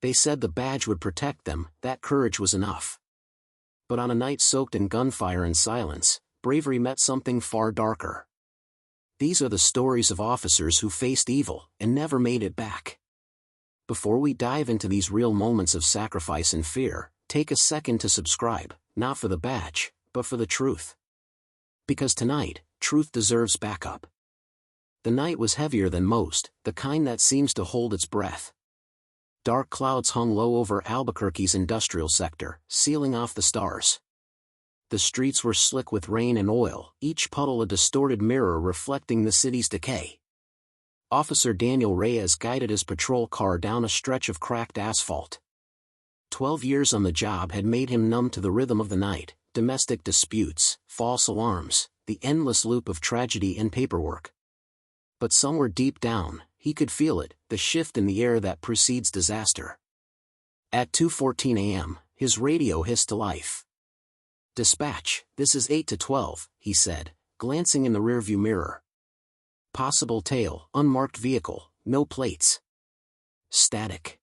They said the badge would protect them, that courage was enough. But on a night soaked in gunfire and silence, bravery met something far darker. These are the stories of officers who faced evil and never made it back. Before we dive into these real moments of sacrifice and fear, take a second to subscribe, not for the badge, but for the truth. Because tonight, truth deserves backup. The night was heavier than most, the kind that seems to hold its breath. Dark clouds hung low over Albuquerque's industrial sector, sealing off the stars. The streets were slick with rain and oil, each puddle a distorted mirror reflecting the city's decay. Officer Daniel Reyes guided his patrol car down a stretch of cracked asphalt. 12 years on the job had made him numb to the rhythm of the night, domestic disputes, false alarms, the endless loop of tragedy and paperwork. But somewhere deep down, he could feel it, the shift in the air that precedes disaster. At 2:14 a.m., his radio hissed to life. "Dispatch, this is 8 to 12, he said, glancing in the rearview mirror. Possible tail, unmarked vehicle, no plates. Static.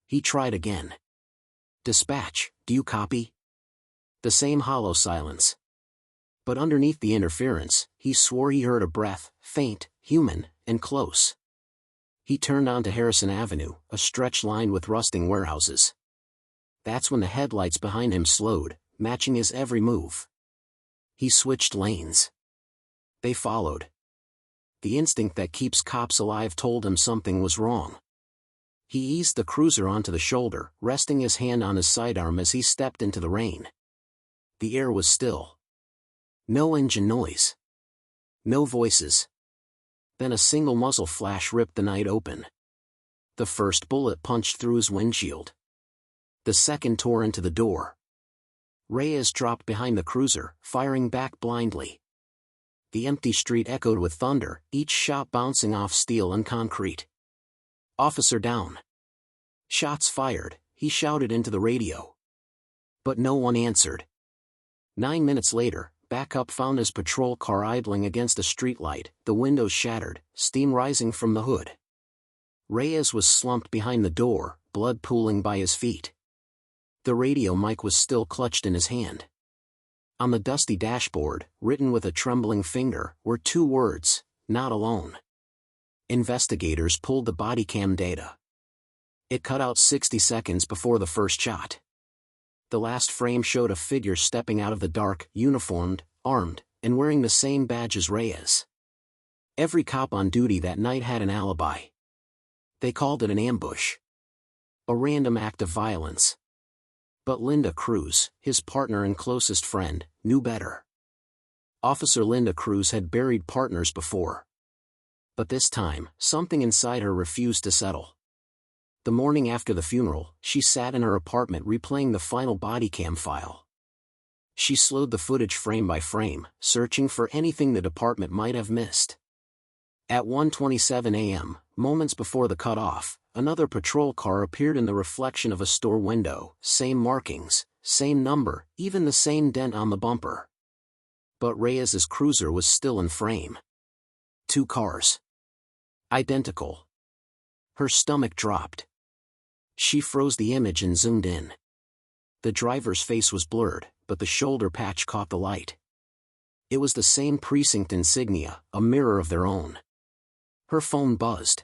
He tried again. "Dispatch, do you copy?" The same hollow silence. But underneath the interference, he swore he heard a breath, faint, human, and close. He turned onto Harrison Avenue, a stretch lined with rusting warehouses. That's when the headlights behind him slowed, matching his every move. He switched lanes. They followed. The instinct that keeps cops alive told him something was wrong. He eased the cruiser onto the shoulder, resting his hand on his sidearm as he stepped into the rain. The air was still. No engine noise. No voices. Then a single muzzle flash ripped the night open. The first bullet punched through his windshield. The second tore into the door. Reyes dropped behind the cruiser, firing back blindly. The empty street echoed with thunder, each shot bouncing off steel and concrete. "Officer down." "Shots fired," he shouted into the radio. But no one answered. 9 minutes later, backup found his patrol car idling against a streetlight, the windows shattered, steam rising from the hood. Reyes was slumped behind the door, blood pooling by his feet. The radio mic was still clutched in his hand. On the dusty dashboard, written with a trembling finger, were 2 words, "Not alone." Investigators pulled the body cam data. It cut out 60 seconds before the first shot. The last frame showed a figure stepping out of the dark, uniformed, armed, and wearing the same badge as Reyes. Every cop on duty that night had an alibi. They called it an ambush. A random act of violence. But Linda Cruz, his partner and closest friend, knew better. Officer Linda Cruz had buried partners before. But this time, something inside her refused to settle. The morning after the funeral, she sat in her apartment replaying the final body cam file. She slowed the footage frame by frame, searching for anything the department might have missed. At 1:27 a.m., moments before the cutoff, another patrol car appeared in the reflection of a store window, same markings, same number, even the same dent on the bumper. But Reyes's cruiser was still in frame. 2 cars. Identical. Her stomach dropped. She froze the image and zoomed in. The driver's face was blurred, but the shoulder patch caught the light. It was the same precinct insignia, a mirror of their own. Her phone buzzed.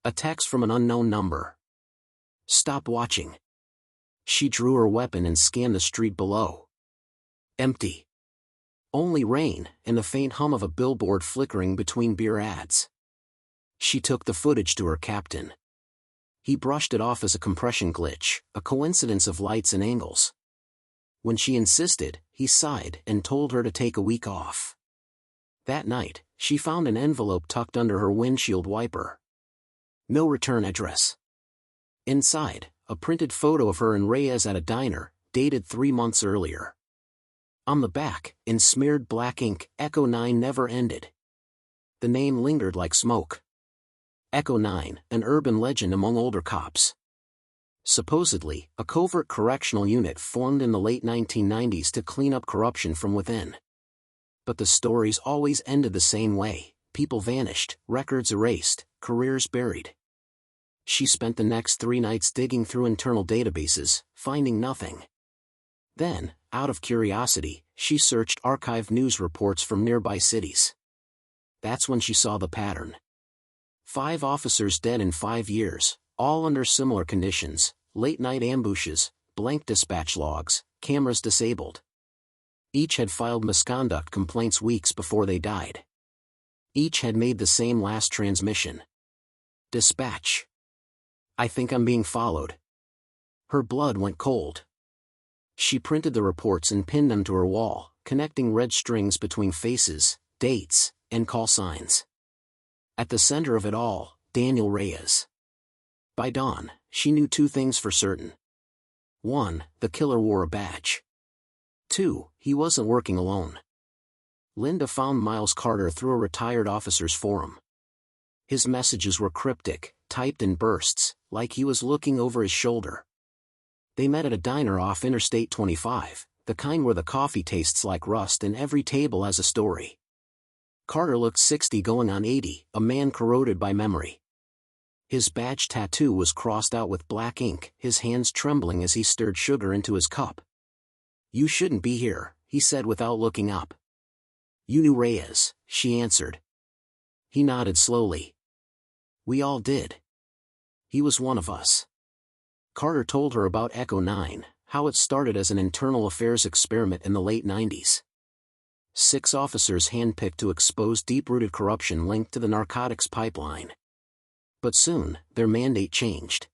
A text from an unknown number. "Stop watching." She drew her weapon and scanned the street below. Empty. Only rain, and the faint hum of a billboard flickering between beer ads. She took the footage to her captain. He brushed it off as a compression glitch, a coincidence of lights and angles. When she insisted, he sighed and told her to take a week off. That night, she found an envelope tucked under her windshield wiper. No return address. Inside, a printed photo of her and Reyes at a diner, dated 3 months earlier. On the back, in smeared black ink, Echo 9 never ended. The name lingered like smoke. Echo 9, an urban legend among older cops. Supposedly, a covert correctional unit formed in the late 1990s to clean up corruption from within. But the stories always ended the same way: people vanished, records erased, careers buried. She spent the next 3 nights digging through internal databases, finding nothing. Then, out of curiosity, she searched archived news reports from nearby cities. That's when she saw the pattern. 5 officers dead in 5 years, all under similar conditions: late-night ambushes, blank dispatch logs, cameras disabled. Each had filed misconduct complaints weeks before they died. Each had made the same last transmission. Dispatch. I think I'm being followed. Her blood went cold. She printed the reports and pinned them to her wall, connecting red strings between faces, dates, and call signs. At the center of it all, Daniel Reyes. By dawn, she knew 2 things for certain. 1, the killer wore a badge. 2, he wasn't working alone. Linda found Miles Carter through a retired officers' forum. His messages were cryptic, typed in bursts, like he was looking over his shoulder. They met at a diner off Interstate 25, the kind where the coffee tastes like rust and every table has a story. Carter looked 60 going on 80, a man corroded by memory. His badge tattoo was crossed out with black ink, his hands trembling as he stirred sugar into his cup. "You shouldn't be here," he said without looking up. "You knew Reyes," she answered. He nodded slowly. "We all did. He was one of us." Carter told her about Echo 9, how it started as an internal affairs experiment in the late 90s. 6 officers handpicked to expose deep-rooted corruption linked to the narcotics pipeline. But soon, their mandate changed.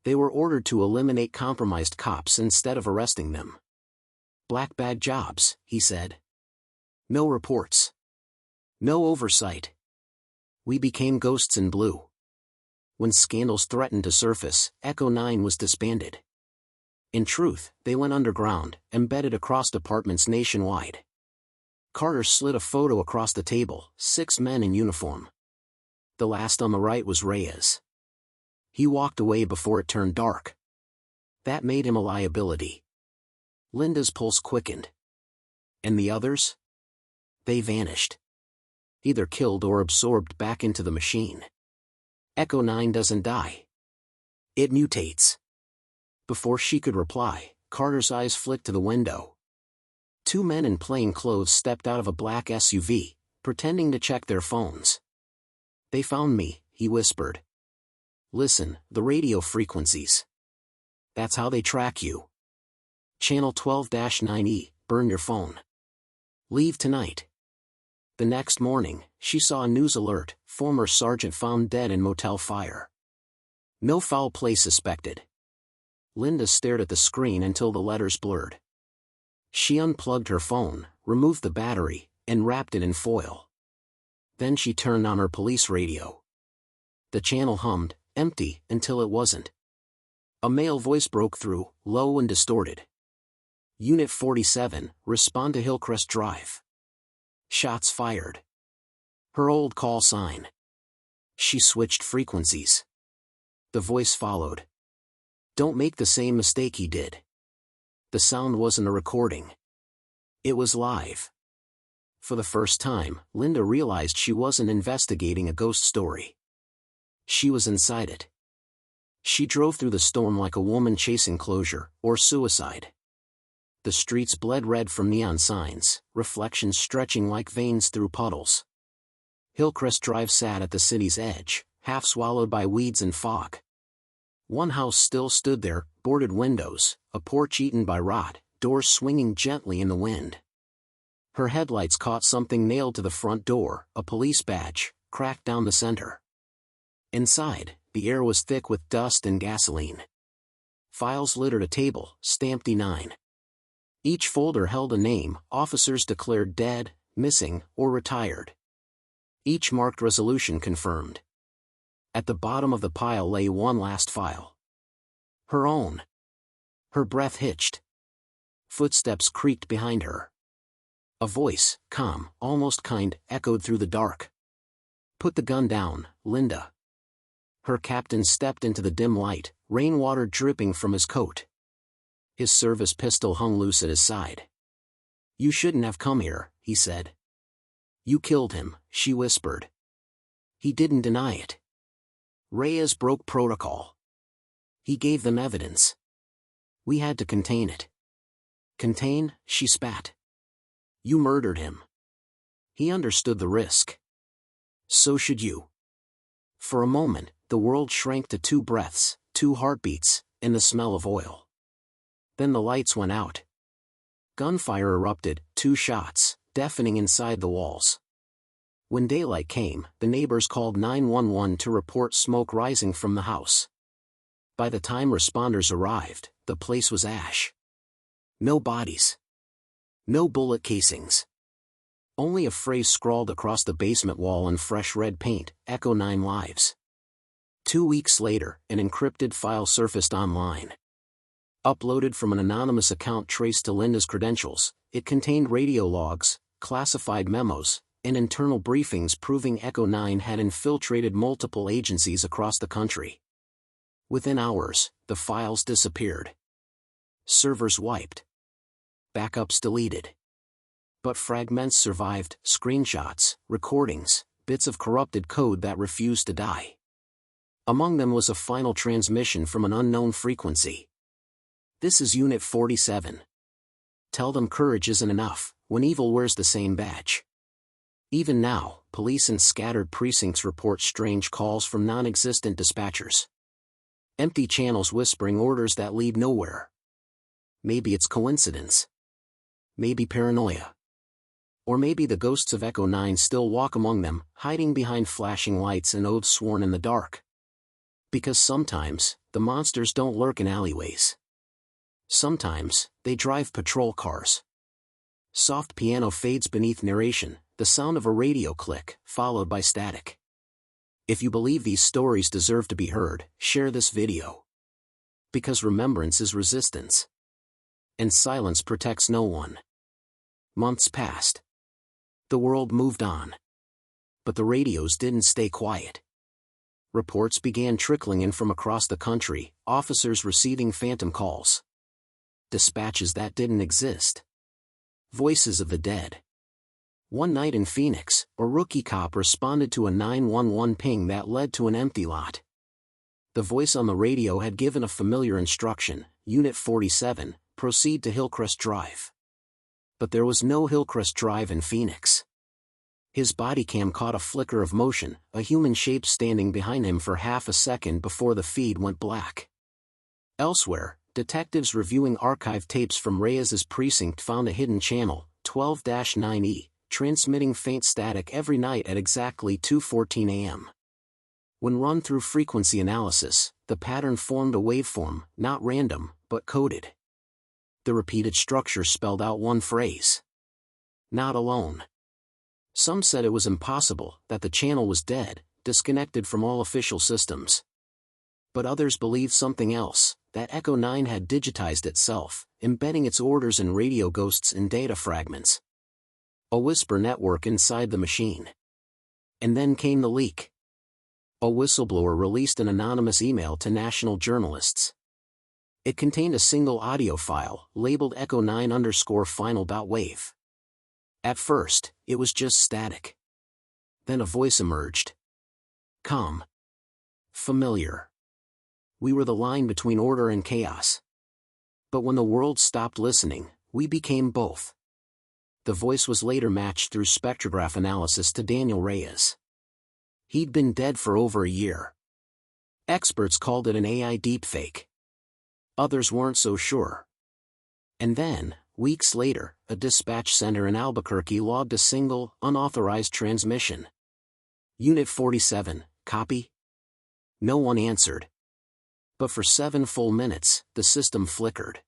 They were ordered to eliminate compromised cops instead of arresting them. "Black bag jobs," he said. "No reports. No oversight. We became ghosts in blue." When scandals threatened to surface, Echo 9 was disbanded. In truth, they went underground, embedded across departments nationwide. Carter slid a photo across the table: 6 men in uniform. The last on the right was Reyes. He walked away before it turned dark. That made him a liability. Linda's pulse quickened. And the others? They vanished. Either killed or absorbed back into the machine. Echo 9 doesn't die. It mutates. Before she could reply, Carter's eyes flicked to the window. 2 men in plain clothes stepped out of a black SUV, pretending to check their phones. "They found me," he whispered. "Listen, the radio frequencies. That's how they track you. Channel 12-9E, burn your phone. Leave tonight." The next morning, she saw a news alert: former sergeant found dead in motel fire. No foul play suspected. Linda stared at the screen until the letters blurred. She unplugged her phone, removed the battery, and wrapped it in foil. Then she turned on her police radio. The channel hummed, empty, until it wasn't. A male voice broke through, low and distorted. "Unit 47, respond to Hillcrest Drive. Shots fired." Her old call sign. She switched frequencies. The voice followed. "Don't make the same mistake he did." The sound wasn't a recording. It was live. For the first time, Linda realized she wasn't investigating a ghost story. She was inside it. She drove through the storm like a woman chasing closure, or suicide. The streets bled red from neon signs, reflections stretching like veins through puddles. Hillcrest Drive sat at the city's edge, half swallowed by weeds and fog. One house still stood there, boarded windows, a porch eaten by rot, doors swinging gently in the wind. Her headlights caught something nailed to the front door, a police badge, cracked down the center. Inside, the air was thick with dust and gasoline. Files littered a table, stamped E9. Each folder held a name: officers declared dead, missing, or retired. Each marked resolution confirmed. At the bottom of the pile lay one last file. Her own. Her breath hitched. Footsteps creaked behind her. A voice, calm, almost kind, echoed through the dark. "Put the gun down, Linda." Her captain stepped into the dim light, rainwater dripping from his coat. His service pistol hung loose at his side. "You shouldn't have come here," he said. "You killed him," she whispered. He didn't deny it. Reyes broke protocol. He gave them evidence. We had to contain it. Contain, she spat. You murdered him. He understood the risk. So should you. For a moment, the world shrank to 2 breaths, 2 heartbeats, and the smell of oil. Then the lights went out. Gunfire erupted, 2 shots, deafening inside the walls. When daylight came, the neighbors called 911 to report smoke rising from the house. By the time responders arrived, the place was ash. No bodies. No bullet casings. Only a phrase scrawled across the basement wall in fresh red paint, Echo 9 lives. 2 weeks later, an encrypted file surfaced online. Uploaded from an anonymous account traced to Linda's credentials, it contained radio logs, classified memos, and internal briefings proving Echo 9 had infiltrated multiple agencies across the country. Within hours, the files disappeared. Servers wiped. Backups deleted. But fragments survived, screenshots, recordings, bits of corrupted code that refused to die. Among them was a final transmission from an unknown frequency. This is Unit 47. Tell them courage isn't enough, when evil wears the same badge. Even now, police in scattered precincts report strange calls from non-existent dispatchers. Empty channels whispering orders that lead nowhere. Maybe it's coincidence. Maybe paranoia. Or maybe the ghosts of Echo 9 still walk among them, hiding behind flashing lights and oaths sworn in the dark. Because sometimes, the monsters don't lurk in alleyways. Sometimes, they drive patrol cars. Soft piano fades beneath narration, the sound of a radio click, followed by static. If you believe these stories deserve to be heard, share this video. Because remembrance is resistance. And silence protects no one. Months passed. The world moved on. But the radios didn't stay quiet. Reports began trickling in from across the country, officers receiving phantom calls. Dispatches that didn't exist. Voices of the dead. One night in Phoenix, a rookie cop responded to a 911 ping that led to an empty lot. The voice on the radio had given a familiar instruction, Unit 47, proceed to Hillcrest Drive. But there was no Hillcrest Drive in Phoenix. His body cam caught a flicker of motion, a human shape standing behind him for half a second before the feed went black. Elsewhere, detectives reviewing archive tapes from Reyes's precinct found a hidden channel, 12-9E, transmitting faint static every night at exactly 2:14 a.m. When run through frequency analysis, the pattern formed a waveform, not random, but coded. The repeated structure spelled out one phrase. Not alone. Some said it was impossible, that the channel was dead, disconnected from all official systems. But others believed something else, that Echo 9 had digitized itself, embedding its orders and radio ghosts in data fragments. A whisper network inside the machine. And then came the leak. A whistleblower released an anonymous email to national journalists. It contained a single audio file, labeled Echo 9_final.wave. At first, it was just static. Then a voice emerged. Calm. Familiar. We were the line between order and chaos. But when the world stopped listening, we became both. The voice was later matched through spectrograph analysis to Daniel Reyes. He'd been dead for over a year. Experts called it an AI deepfake. Others weren't so sure. And then, weeks later, a dispatch center in Albuquerque logged a single, unauthorized transmission. Unit 47, copy? No one answered. But for 7 full minutes, the system flickered.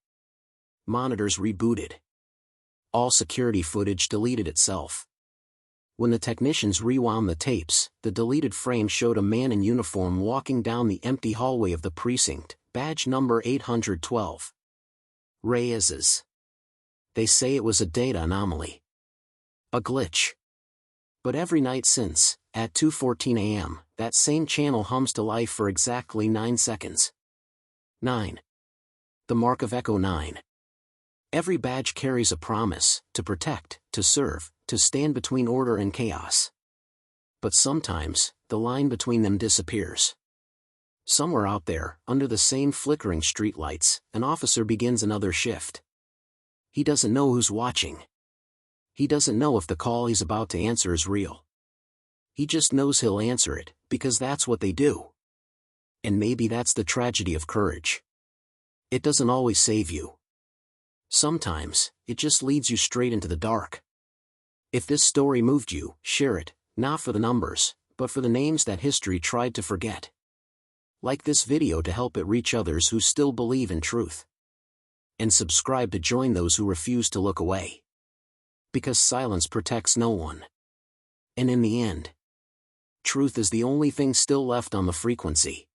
Monitors rebooted. All security footage deleted itself. When the technicians rewound the tapes, the deleted frame showed a man in uniform walking down the empty hallway of the precinct, badge number 812. Reyes's. They say it was a data anomaly. A glitch. But every night since, at 2:14 a.m., that same channel hums to life for exactly 9 seconds. 9. The mark of Echo 9. Every badge carries a promise, to protect, to serve, to stand between order and chaos. But sometimes, the line between them disappears. Somewhere out there, under the same flickering streetlights, an officer begins another shift. He doesn't know who's watching. He doesn't know if the call he's about to answer is real. He just knows he'll answer it, because that's what they do. And maybe that's the tragedy of courage. It doesn't always save you. Sometimes, it just leads you straight into the dark. If this story moved you, share it, not for the numbers, but for the names that history tried to forget. Like this video to help it reach others who still believe in truth. And subscribe to join those who refuse to look away. Because silence protects no one. And in the end, truth is the only thing still left on the frequency.